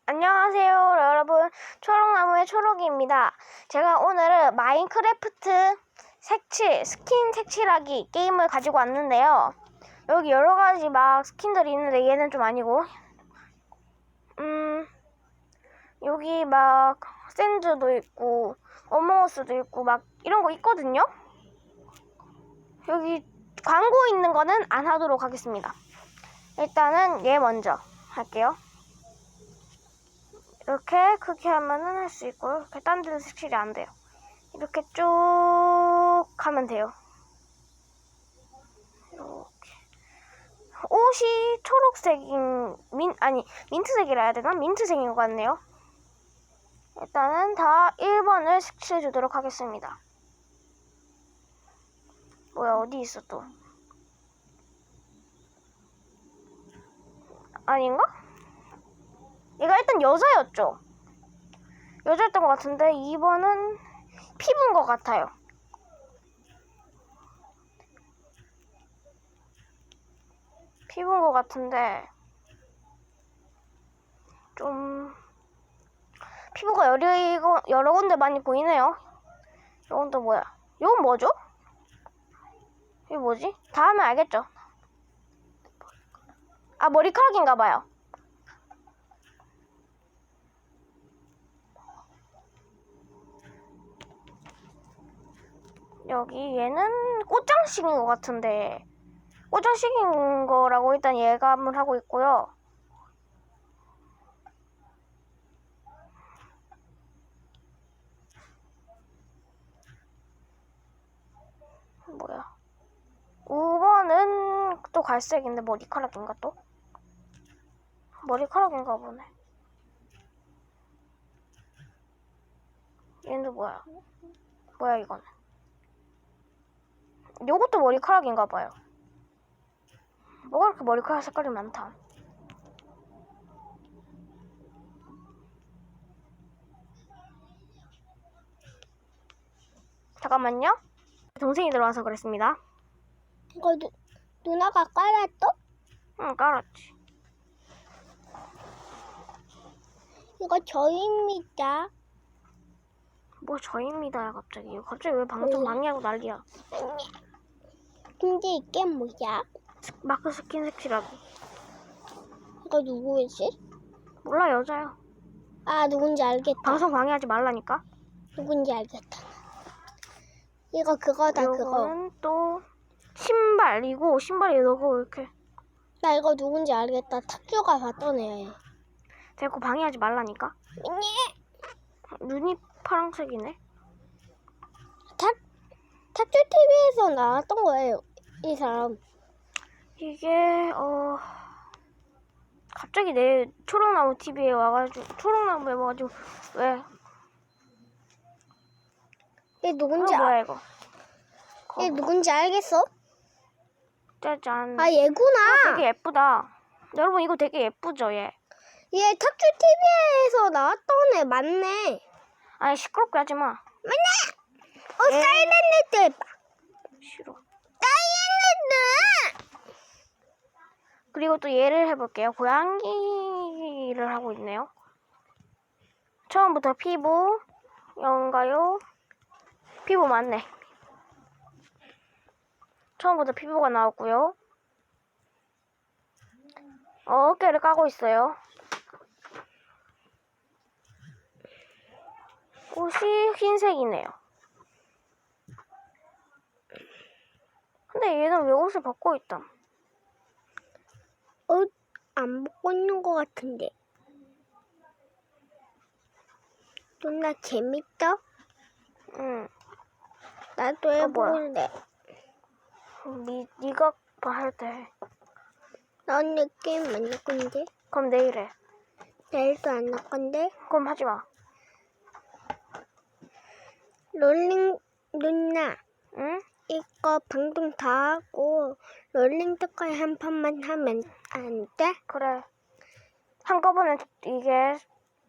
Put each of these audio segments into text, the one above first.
안녕하세요 여러분, 초록나무의 초록이입니다. 제가 오늘은 마인크래프트 스킨 색칠하기 게임을 가지고 왔는데요. 여기 여러가지 막 스킨들이 있는데 얘는 좀 아니고, 여기 막 샌즈도 있고 어몽어스도 있고 막 이런 거 있거든요. 여기 광고 있는 거는 안 하도록 하겠습니다. 일단은 얘 먼저 할게요. 이렇게 크게 하면은 할 수 있고요. 이렇게 딴 데는 색칠이 안 돼요. 이렇게 쭉 하면 돼요. 이렇게. 옷이 초록색인 민트색이라 해야 되나? 민트색인 것 같네요. 일단은 다 1번을 색칠해 주도록 하겠습니다. 뭐야, 어디 있어 또? 아닌가? 얘가 일단 여자였죠? 여자였던 것 같은데 2번은 피부인 것 같아요. 피부인 것 같은데 좀 피부가 여러 군데 많이 보이네요. 이건 또 뭐야? 이건 뭐죠? 이게 뭐지? 다 하면 알겠죠? 아, 머리카락인가 봐요. 여기 얘는 꽃장식인 것 같은데 꽃장식인 거라고 일단 예감을 하고 있고요. 뭐야? 5번은 또 갈색인데 머리카락인가 또? 머리카락인가 보네. 얘는 뭐야? 뭐야 이거는? 요것도 머리카락인가 봐요. 뭐가 이렇게 머리카락 색깔이 많다. 잠깐만요. 동생이 들어와서 그랬습니다. 이거 누나가 깔았어? 응, 깔았지. 이거 저입니다. 뭐 저입니다 갑자기. 갑자기 왜 방송 방해하고 난리야. 근데 이게 뭐야? 마크 스킨 색칠하기. 이거 누구지? 몰라, 여자요. 아, 누군지 알겠다. 방송 방해하지 말라니까. 누군지 알겠다. 이거 그거다, 그거. 이거는 또 신발이고, 신발이 너고 이렇게. 나 이거 누군지 알겠다. 탁주가 봤던 애. 자꾸 방해하지 말라니까. 눈이 파란색이네. 탁주 TV에서 나왔던 거예요, 이 사람. 이게 갑자기 내 초록나무 TV에 초록나무에 와가지고 왜? 얘 누군지 뭐야 이거? 얘 누군지 알겠어? 짜잔. 아, 얘구나. 되게 예쁘다. 여러분, 이거 되게 예쁘죠, 얘? 얘 탁주 TV에서 나왔던 애 맞네. 아니, 시끄럽게 하지 마. 맞네. 사이렌트 해봐. 싫어. 사이렌트. 그리고 또 얘를 해볼게요. 고양이를 하고 있네요. 처음부터 피부, 영가요? 피부 맞네. 처음부터 피부가 나왔고요. 어깨를 까고 있어요. 옷이 흰색이네요. 근데 얘는 왜 옷을 벗고 있다? 옷 안 벗고 있는 것 같은데. 누나 재밌어? 응. 나도 해볼래. 네가 할 때. 난 게임 안 할 건데. 그럼 내일 해. 내일도 안 할 건데. 그럼 하지 마. 롤링 누나. 응? 이거 방송 다 하고 롤링 특허에 한 판만 하면 안 돼? 그래. 한꺼번에 이게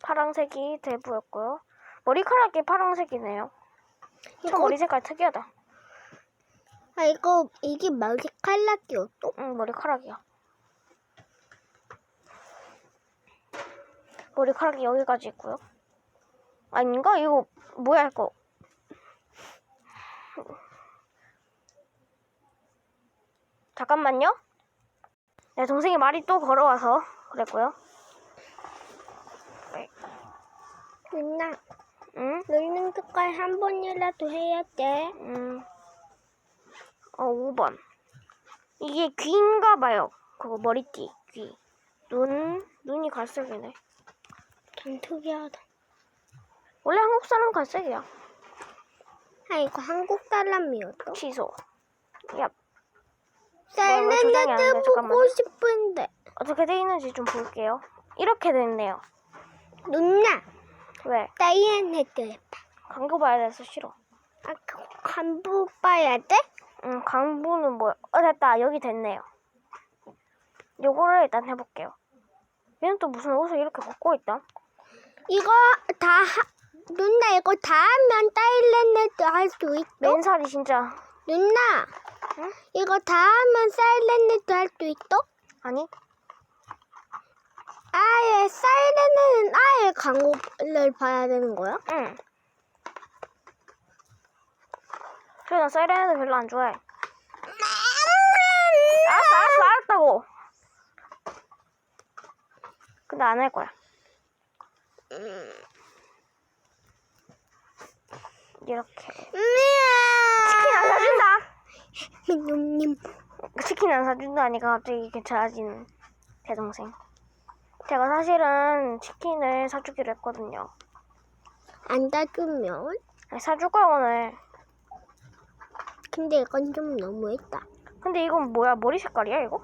파란색이 대부였고요. 머리카락이 파란색이네요. 저 머리 색깔 특이하다. 아, 이게 머리카락이었어? 응, 머리카락이야. 머리카락이 여기까지 있고요. 아닌가? 이거 뭐야 이거? 잠깐만요. 내 동생이 말이 또 걸어와서 그랬고요. 누나, 응? 롤링 특활 한 번이라도 해야 돼. 5번. 이게 귀인가 봐요. 그거 머리띠, 귀. 눈이 갈색이네. 좀 특이하다. 원래 한국 사람 갈색이야. 아, 이거 한국 사람이었어? 취소. 야, 사일렌트 안 돼? 보고 잠깐만요. 싶은데. 어떻게 돼 있는지 좀 볼게요. 이렇게 됐네요. 누나, 왜? 사일렌트 해봐. 광고 봐야 돼서 싫어. 아, 간부 봐야 돼? 광부는 뭐야? 됐다. 여기 됐네요. 요거를 일단 해볼게요. 얘는 또 무슨 옷을 이렇게 벗고 있다? 이거 누나 이거 다 하면 사일렌트 할 수 있어? 맨살이 진짜. 누나, 응? 이거 다 하면 사일렌트 할 수 있어? 아니? 아예 사이렌은 아예 광고를 봐야 되는 거야? 응. 그래, 나 사이렌도 별로 안 좋아해. 알았다고. 근데 안 할 거야. 이렇게. 치킨 안 사준다. 님, 치킨 안 사준다니까 갑자기 괜찮아지는 대동생. 제가 사실은 치킨을 사주기로 했거든요. 안 사주면? 아니, 사줄 거야 오늘. 근데 이건 좀 너무했다. 근데 이건 뭐야? 머리 색깔이야 이거?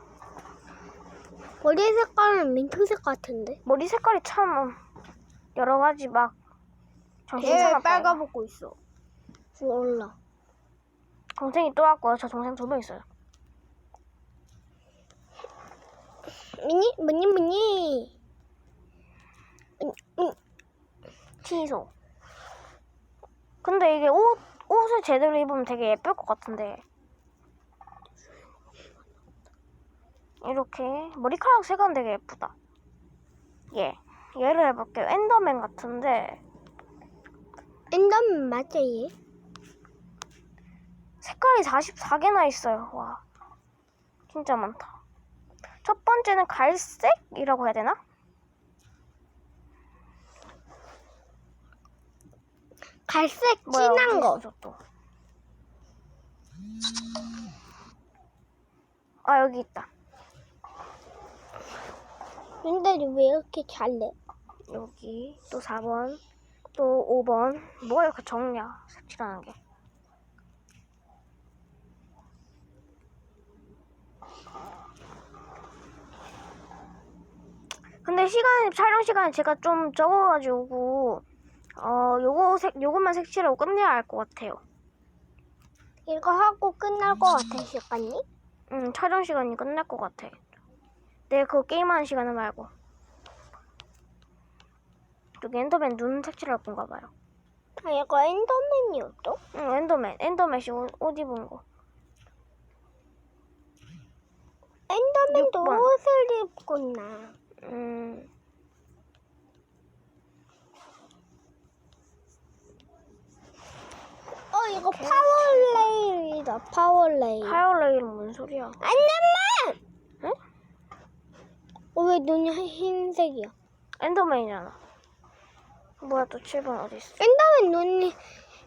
머리 색깔은 민트색 같은데? 머리 색깔이 참 여러 가지 막 정신 얘 사납다. 빨가벗고 있어. 몰라. 동생이 또 왔고요. 저 동생 2명 있어요. 뭐니? 취소. 근데 이게 옷을 제대로 입으면 되게 예쁠 것 같은데. 이렇게 머리카락 색은 되게 예쁘다. 얘를 해볼게요. 엔더맨 같은데 엔더맨 맞아 얘? 색깔이 44개나 있어요. 와, 진짜 많다. 첫 번째는 갈색이라고 해야 되나? 갈색 뭐야, 진한 어디 거. 있어, 또. 아, 여기 있다. 근데 왜 이렇게 잘해? 여기 또 4번, 또 5번. 뭐가 이렇게 적냐? 색칠하는 게. 근데 촬영 시간이 제가 좀 적어가지고 요것만 색칠하고 끝내야 할 것 같아요. 이거 하고 끝날 것 같아 시간이? 촬영 시간이 끝날 것 같아. 내가 그거 게임하는 시간은 말고. 여기 엔더맨 눈 색칠할 건가 봐요. 아 이거 엔더맨이었어? 응, 엔더맨이 옷 입은 거. 엔더맨도 6번. 옷을 입구나. 이거 파워레일이다. 파워레일. 파이어레일은 뭔 소리야? 안녕만. 응? 왜 눈이 흰색이야? 엔더맨이잖아. 뭐야, 또 7번 어디 있어? 엔더맨 눈이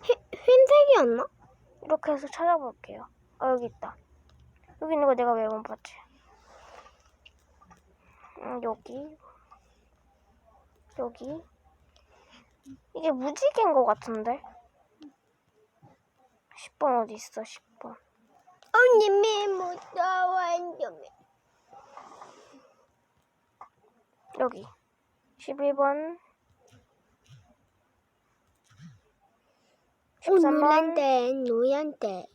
흰색이었나? 이렇게 해서 찾아볼게요. 여기 있다. 여기 있는 거 내가 왜 못 봤지? 여기. 이게 무지개인 것 같은데? 10번 어디 있어? 10번. 언니 무서워 엔더맨. 여기. 11번. 13번. 노란데.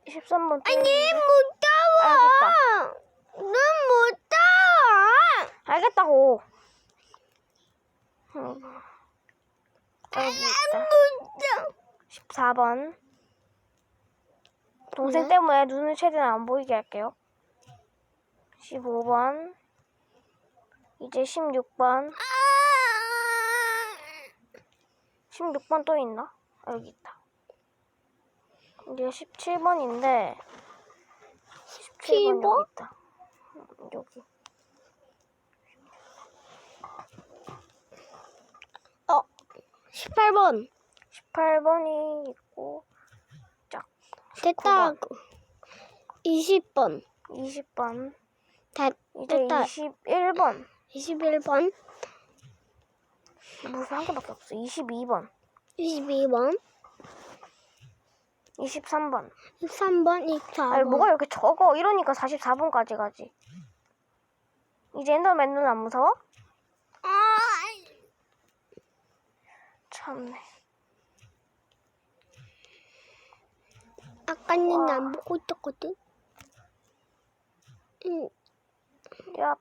13번. 아니 알겠다. 무서워. 눈 무서워. 알겠다고. 여기 있다. 14번. 동생 네? 때문에 눈을 최대한 안 보이게 할게요. 15번. 이제 16번. 16번 또 있나? 아, 여기 있다. 이게 17번인데 17번 17번? 여기 있다. 여기. 18번. 18번이 있고 됐다. 20번. 20번. 이제 됐다. 21번. 21번. 무슨 한 개밖에 없어. 22번. 22번. 23번. 23번. 24번. 아니, 뭐가 이렇게 적어? 이러니까 44번까지 가지. 이제 엔더맨은 안 무서워? 참네. 아까는 안 보고 있었거든. 응. 야,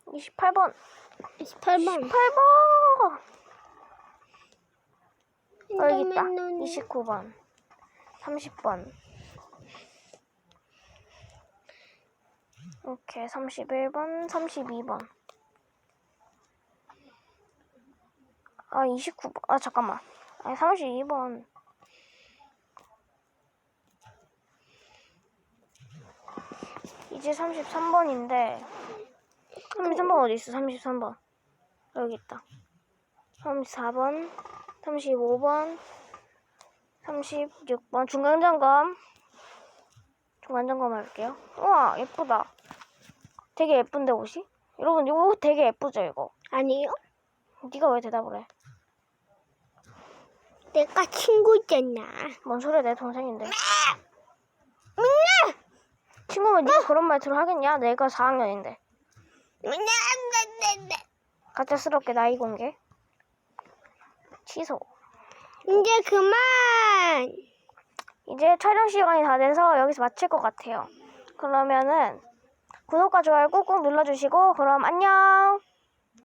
28번. 28번. 8번. 여기 있다. 엔더맨은 29번. 30번. 오케이. 31번. 32번. 아, 29번. 아, 잠깐만. 아니, 32번. 이제 33번인데 33번 어디 있어? 33번. 여기 있다. 34번, 35번, 36번. 중간점검. 중간점검 할게요. 우와, 예쁘다. 되게 예쁜데, 옷이? 여러분, 이거 옷 되게 예쁘죠, 이거? 아니요. 네가 왜 대답을 해? 내가 친구잖아. 뭔 소리야, 내 동생인데. 친구면 네가 그런 말투를 하겠냐? 내가 4학년인데. 가짜스럽게 나이 공개. 취소. 이제 그만. 이제 촬영 시간이 다 돼서 여기서 마칠 것 같아요. 그러면은 구독과 좋아요 꾹꾹 눌러주시고 그럼 안녕.